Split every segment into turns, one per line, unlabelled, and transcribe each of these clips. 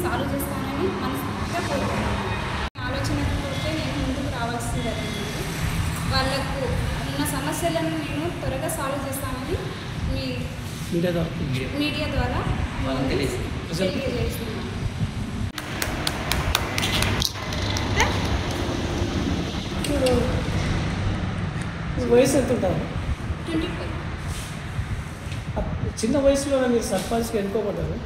Solve చేస్తానని మనస్ఫూర్తిగా కోరుకుంటున్నాను. ఆలోచనతో నేను ముందుకు రావాల్సింది వాళ్ళకు ఉన్న సమస్యలను నేను త్వరగా సాల్వ్ చేస్తానని మీడియా ద్వారా తెలియజేస్తున్నాను.
వయసు ఎంత ఉంటారు?
25.
చిన్న వయసులో మీరు సర్పంచ్కి ఎన్నుకోబడ్డారు.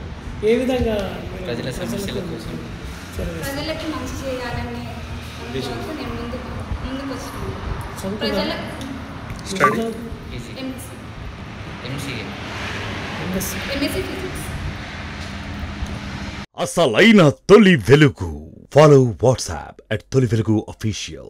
ఏ విధంగా
ప్రజల సమస్యల కోసం
ప్రజలకి మంచి చేయాలని అనుకుంటూ నేను ముందుకు వస్తున్నాను. ప్రజలకు MSc ఫిజిక్స్.
అసలైన తొలి వెలుగు. ఫాలో వాట్సాప్ @తొలి వెలుగు official.